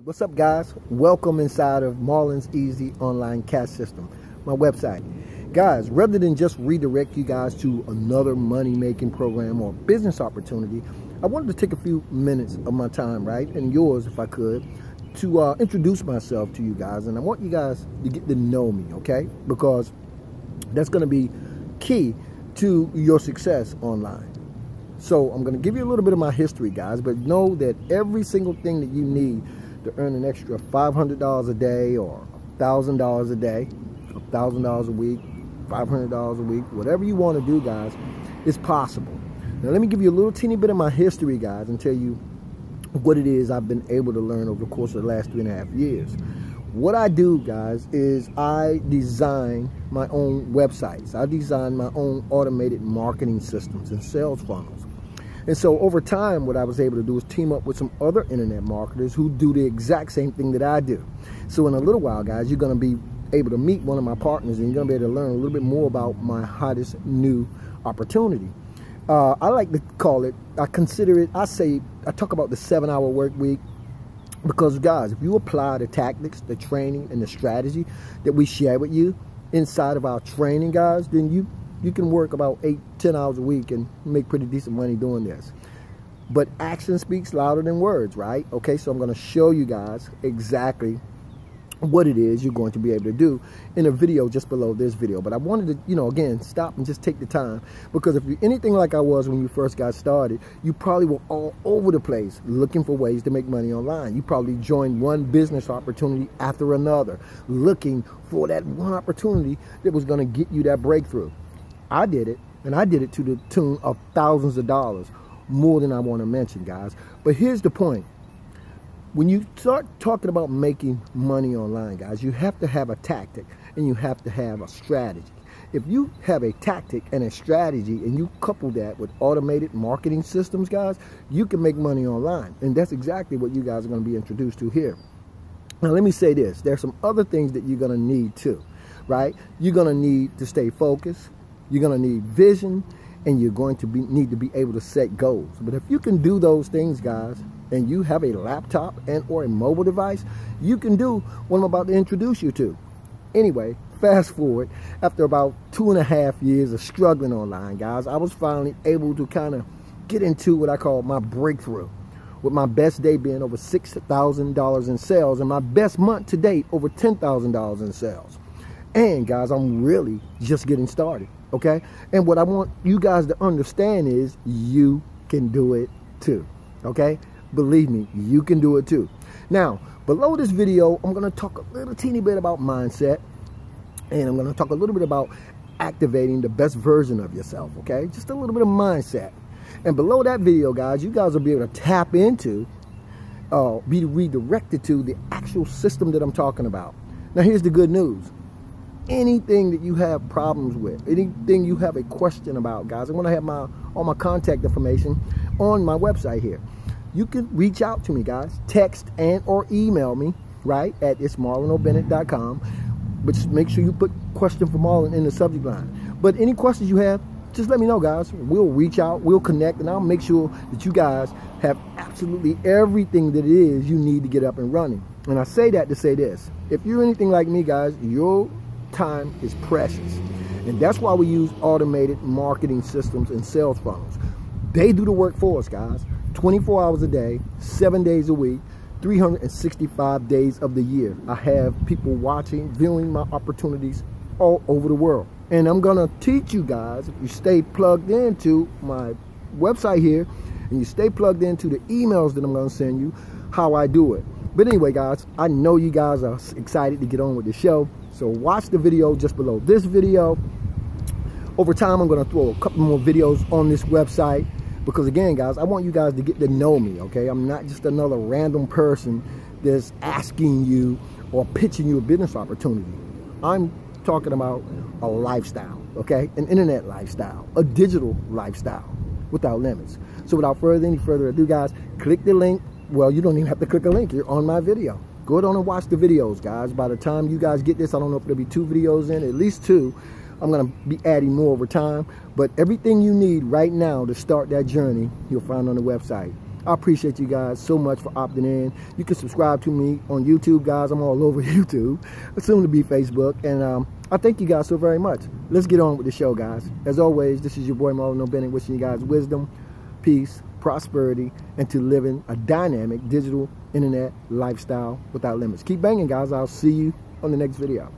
What's up, guys? Welcome inside of Marlon's Easy Online Cash System, my website. Guys, rather than just redirect you guys to another money-making program or business opportunity, I wanted to take a few minutes of my time, right, and yours if I could, to introduce myself to you guys. And I want you guys to get to know me, okay? Because that's going to be key to your success online. So I'm going to give you a little bit of my history, guys, but know that every single thing that you need to earn an extra $500 a day or $1,000 a day, $1,000 a week, $500 a week, whatever you want to do, guys, is possible. Now, let me give you a little teeny bit of my history, guys, and tell you what it is I've been able to learn over the course of the last 3.5 years. What I do, guys, is I design my own websites. I design my own automated marketing systems and sales funnels. And so over time, what I was able to do is team up with some other internet marketers who do the exact same thing that I do. So in a little while, guys, you're going to be able to meet one of my partners and you're going to be able to learn a little bit more about my hottest new opportunity. I like to call it, I talk about the 7-hour work week. Because, guys, if you apply the tactics, the training, and the strategy that we share with you inside of our training, guys, then you can work about 8-10 hours a week and make pretty decent money doing this. But action speaks louder than words, right? Okay, so I'm going to show you guys exactly what it is you're going to be able to do in a video just below this video. But I wanted to, again, stop and just take the time, because if you're anything like I was when you first got started, you probably were all over the place looking for ways to make money online. You probably joined one business opportunity after another, looking for that one opportunity that was going to get you that breakthrough. I did it, and I did it to the tune of thousands of dollars, more than I want to mention, guys. But here's the point. When you start talking about making money online, guys, you have to have a tactic and you have to have a strategy. If you have a tactic and a strategy and you couple that with automated marketing systems, guys, you can make money online. And that's exactly what you guys are going to be introduced to here. Now, let me say this. There's some other things that you're going to need too, right? You're going to need to stay focused. You're going to need vision. And you're going to need to be able to set goals. But if you can do those things, guys, and you have a laptop and or a mobile device, you can do what I'm about to introduce you to. Anyway, fast forward, after about 2.5 years of struggling online, guys, I was finally able to kind of get into what I call my breakthrough, with my best day being over $6,000 in sales and my best month to date over $10,000 in sales. And guys, I'm really just getting started, okay? And what I want you guys to understand is you can do it too, okay? Believe me, you can do it too. Now, below this video, I'm going to talk a little teeny bit about mindset, and I'm going to talk a little bit about activating the best version of yourself, okay? Just a little bit of mindset. And below that video, guys, you guys will be able to tap into, be redirected to the actual system that I'm talking about. Now, here's the good news. Anything that you have problems with, anything you have a question about, guys, I'm going to have all my contact information on my website here. You can reach out to me, guys. Text and or email me, right, at marlonobennett.com. But make sure you put question for Marlon in the subject line. But any questions you have, just let me know, guys. We'll reach out, we'll connect, and I'll make sure that you guys have absolutely everything that it is you need to get up and running. And I say that to say this. If you're anything like me, guys, your time is precious, and that's why we use automated marketing systems and sales funnels. They do the work for us, guys. 24 hours a day, 7 days a week, 365 days of the year. I have people watching, viewing my opportunities all over the world. And I'm gonna teach you guys, if you stay plugged into my website here and you stay plugged into the emails that I'm gonna send you, how I do it. But anyway, guys, I know you guys are excited to get on with the show. So watch the video just below this video. Over time, I'm going to throw a couple more videos on this website. Because again, guys, I want you guys to get to know me, okay? I'm not just another random person that's asking you or pitching you a business opportunity. I'm talking about a lifestyle, okay? An internet lifestyle, a digital lifestyle without limits. So without any further ado, guys, click the link. Well, you don't even have to click a link. You're on my video. Go on and watch the videos, guys. By the time you guys get this, I don't know if there'll be 2 videos in, at least 2. I'm going to be adding more over time. But everything you need right now to start that journey, you'll find on the website. I appreciate you guys so much for opting in. You can subscribe to me on YouTube, guys. I'm all over YouTube, soon to be Facebook. And I thank you guys so very much. Let's get on with the show, guys. As always, this is your boy Marlon O Bennett, wishing you guys wisdom, peace, prosperity, and to living a dynamic digital internet lifestyle without limits. Keep banging, guys. I'll see you on the next video.